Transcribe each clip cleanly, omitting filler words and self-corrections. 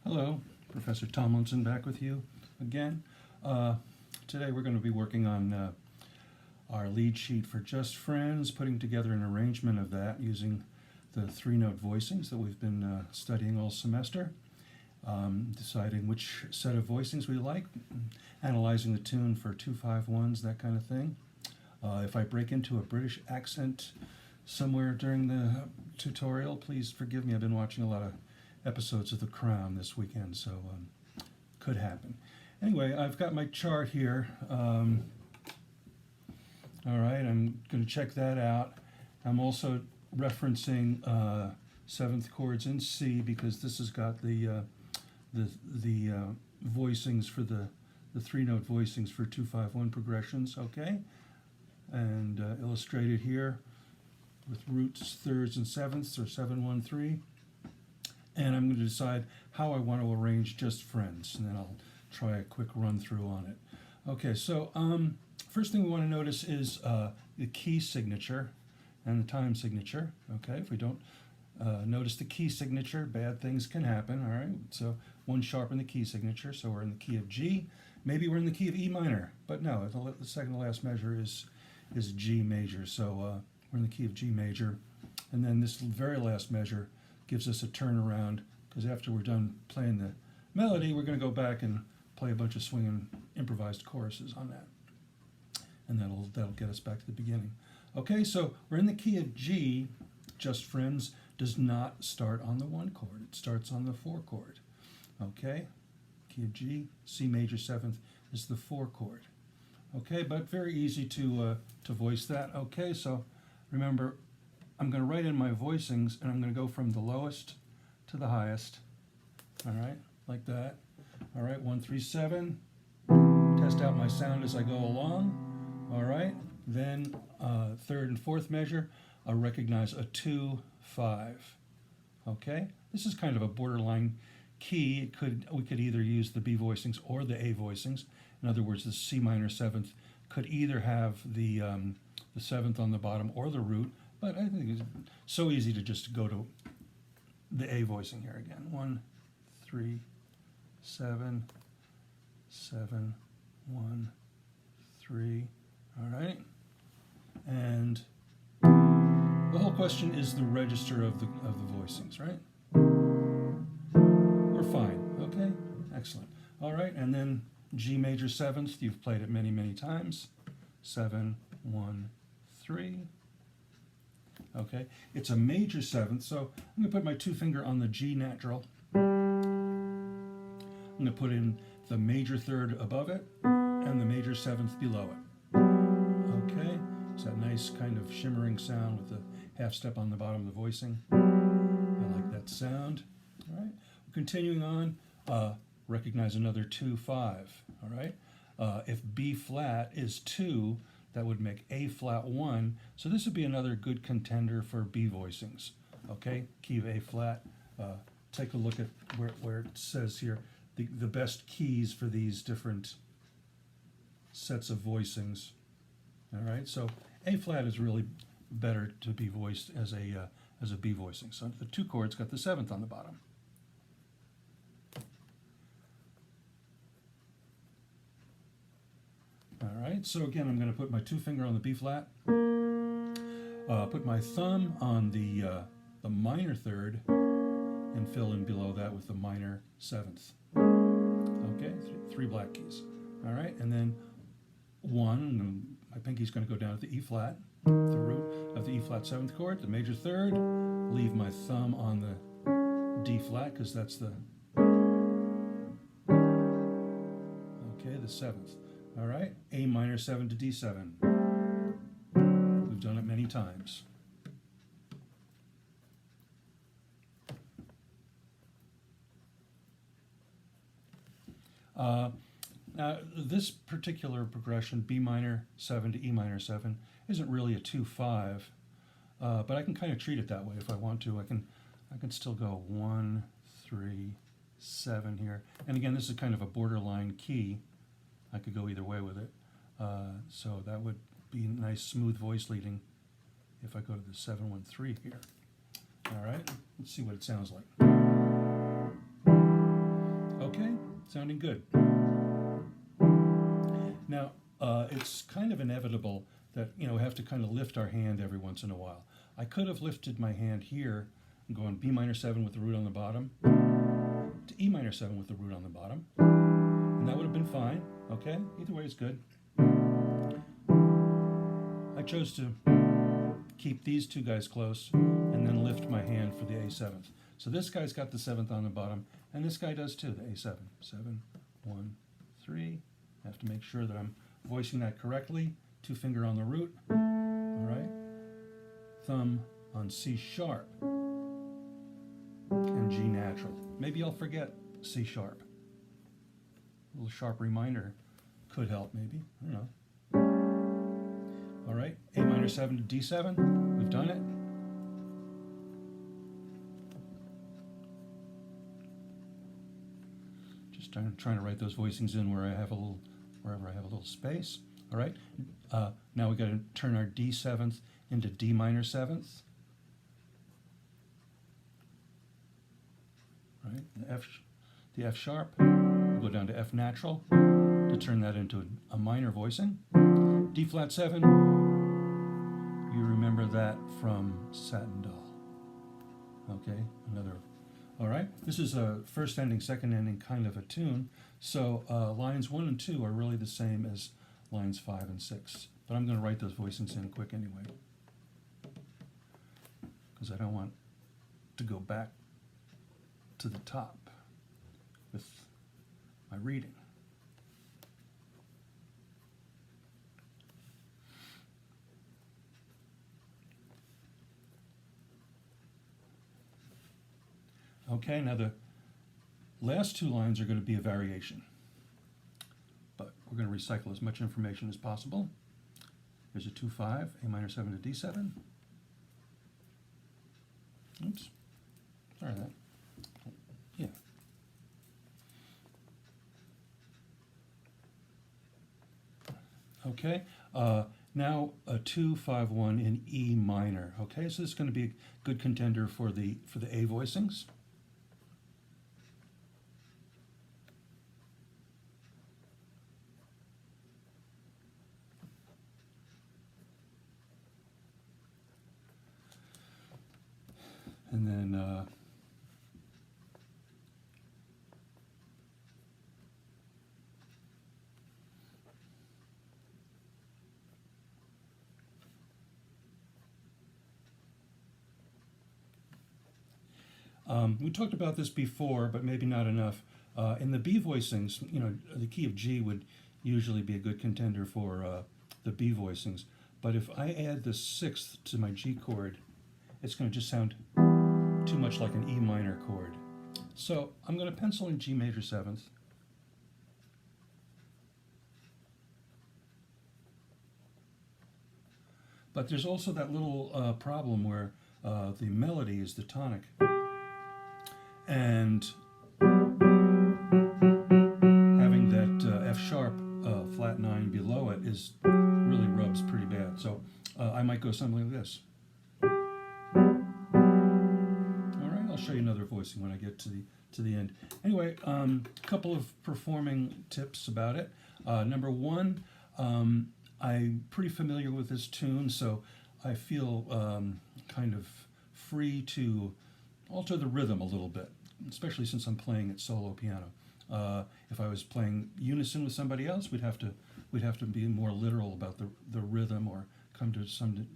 Hello, Professor Tomlinson back with you again. Today we're going to be working on our lead sheet for Just Friends, putting together an arrangement of that using the three-note voicings that we've been studying all semester, deciding which set of voicings we like, analyzing the tune for 2-5-1s, that kind of thing. If I break into a British accent somewhere during the tutorial, please forgive me. I've been watching a lot of episodes of The Crown this weekend, so could happen. Anyway, I've got my chart here. All right, I'm going to check that out. I'm also referencing seventh chords in C because this has got the voicings for the three-note voicings for 2-5-1 progressions. Okay, and illustrated here with roots, thirds, and sevenths, or 7-1-3. And I'm going to decide how I want to arrange Just Friends, and then I'll try a quick run through on it. Okay, so first thing we want to notice is the key signature and the time signature. Okay, if we don't notice the key signature, bad things can happen. All right, so one sharp in the key signature, so we're in the key of G. Maybe we're in the key of E minor, but no, the second to last measure is G major, so we're in the key of G major. And then this very last measure gives us a turnaround, because after we're done playing the melody, we're going to go back and play a bunch of swinging improvised choruses on that. And that'll get us back to the beginning. Okay, so we're in the key of G. Just Friends does not start on the 1 chord. It starts on the 4 chord. Okay, key of G, C major 7th is the 4 chord. Okay, but very easy to voice that. Okay, so remember, I'm going to write in my voicings, and I'm going to go from the lowest to the highest. All right, like that. All right, 1, 3, 7. Test out my sound as I go along. All right, then third and fourth measure, I'll recognize a 2, 5. Okay, this is kind of a borderline key. We could either use the B voicings or the A voicings. In other words, the C minor 7th could either have the 7th on the bottom or the root. But I think it's so easy to just go to the A voicing here again. 1, 3, 7, 7, 1, 3. All right. And the whole question is the register of the voicings, right? We're fine. Okay. Excellent. All right. And then G major 7th. You've played it many, many times. 7, 1, 3. Okay, it's a major 7th, so I'm going to put my 2-finger on the G natural. I'm going to put in the major 3rd above it and the major 7th below it. Okay, it's that nice kind of shimmering sound with the half step on the bottom of the voicing. I like that sound. All right, continuing on, recognize another 2, 5. All right, if B flat is 2, that would make A flat 1. So this would be another good contender for B voicings. Okay, key of A flat. Take a look at where it says here the best keys for these different sets of voicings. All right, so A flat is really better to be voiced as a B voicing. So the 2 chords got the 7th on the bottom. All right, so again, I'm going to put my 2-finger on the B flat, put my thumb on the minor 3rd, and fill in below that with the minor 7th. Okay, 3 black keys. All right, and then 1, my pinky's going to go down to the E flat, the root of the E flat 7th chord, the major 3rd, leave my thumb on the D flat, because that's the 7th. All right, A minor 7 to D7. We've done it many times. Now, this particular progression, B minor 7 to E minor 7, isn't really a 2-5, but I can kind of treat it that way if I want to. I can still go 1, 3, 7 here. And again, this is kind of a borderline key. I could go either way with it. So that would be nice smooth voice leading if I go to the 7-1-3 here. All right, let's see what it sounds like. Sounding good. Now, it's kind of inevitable that, we have to kind of lift our hand every once in a while. I could have lifted my hand here and gone B minor 7 with the root on the bottom to E minor 7 with the root on the bottom, and that would have been fine, okay? Either way is good. I chose to keep these two guys close and then lift my hand for the A7th. So this guy's got the 7th on the bottom, and this guy does too, the A7. 7, 1, 3. I have to make sure that I'm voicing that correctly. 2 finger on the root, all right? Thumb on C sharp and G natural. Maybe I'll forget C sharp. A little sharp reminder could help maybe, I don't know. All right, A minor 7 to D7, we've done it. Just trying to write those voicings in wherever I have a little space. All right, now we got to turn our D7th into D minor 7th. Right, the F sharp, we'll go down to F natural to turn that into a minor voicing. D flat 7, you remember that from Satin Doll. Okay, all right, this is a first ending, second ending kind of a tune, so lines 1 and 2 are really the same as lines 5 and 6, but I'm going to write those voicings in quick anyway, because I don't want to go back to the top with my reading. Okay, now the last 2 lines are going to be a variation, but we're going to recycle as much information as possible. There's a 2-5, A minor 7 to D7. Oops, sorry that. Yeah. Okay, now a 2-5-1 in E minor. Okay, so this is going to be a good contender for the A voicings. And then we talked about this before, but maybe not enough. In the B voicings, the key of G would usually be a good contender for the B voicings. But if I add the 6th to my G chord, it's going to just sound too much like an E minor chord. So I'm going to pencil in G major 7th. But there's also that little problem where the melody is the tonic. And having that F sharp flat 9 below it really rubs pretty bad. So I might go something like this. I'll show you another voicing when I get to the end. Anyway, a couple of performing tips about it. Number 1, I'm pretty familiar with this tune, so I feel kind of free to alter the rhythm a little bit, especially since I'm playing it solo piano. If I was playing unison with somebody else, we'd have to be more literal about the rhythm or come to some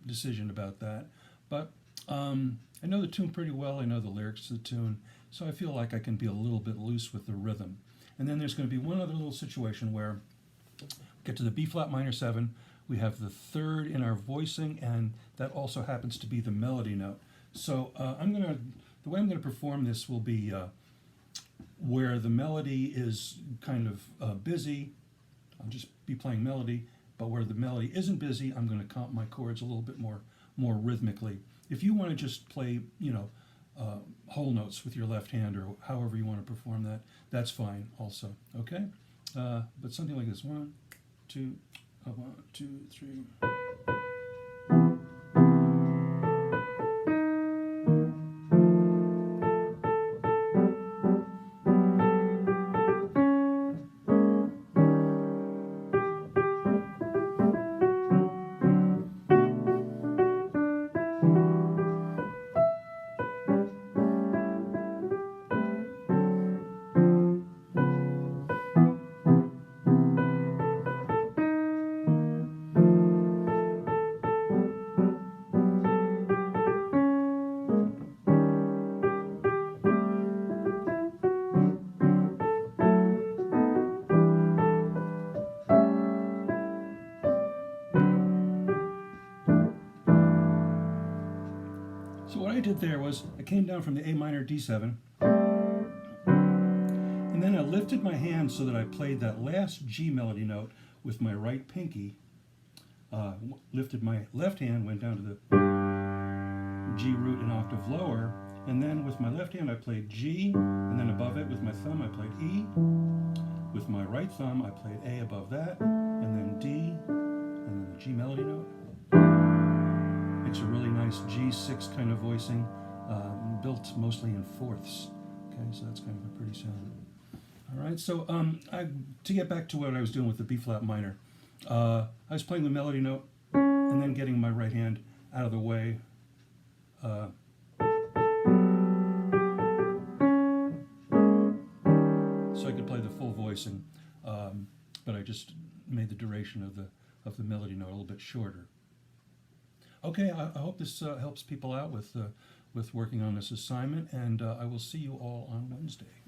decision about that. But I know the tune pretty well. I know the lyrics to the tune, so I feel like I can be a little bit loose with the rhythm. And then there's going to be one other little situation where we get to the B flat minor 7. We have the 3rd in our voicing, and that also happens to be the melody note. So the way I'm going to perform this will be where the melody is kind of busy. I'll just be playing melody, but where the melody isn't busy, I'm going to comp my chords a little bit more rhythmically. If you want to just play, whole notes with your left hand or however you want to perform that, that's fine also, okay? But something like this, 1, 2, 1, 2, 3. did there was I came down from the A minor D7, and then I lifted my hand so that I played that last G melody note with my right pinky. Lifted my left hand, went down to the G root an octave lower, and then with my left hand I played G, and then above it with my thumb I played E. With my right thumb I played A above that, and then D, and then the G melody note. It's a really nice G6 kind of voicing, built mostly in fourths. Okay, so that's kind of a pretty sound. All right, so to get back to what I was doing with the B flat minor, I was playing the melody note and then getting my right hand out of the way. So I could play the full voicing, but I just made the duration of the melody note a little bit shorter. Okay, I hope this helps people out with working on this assignment, and I will see you all on Wednesday.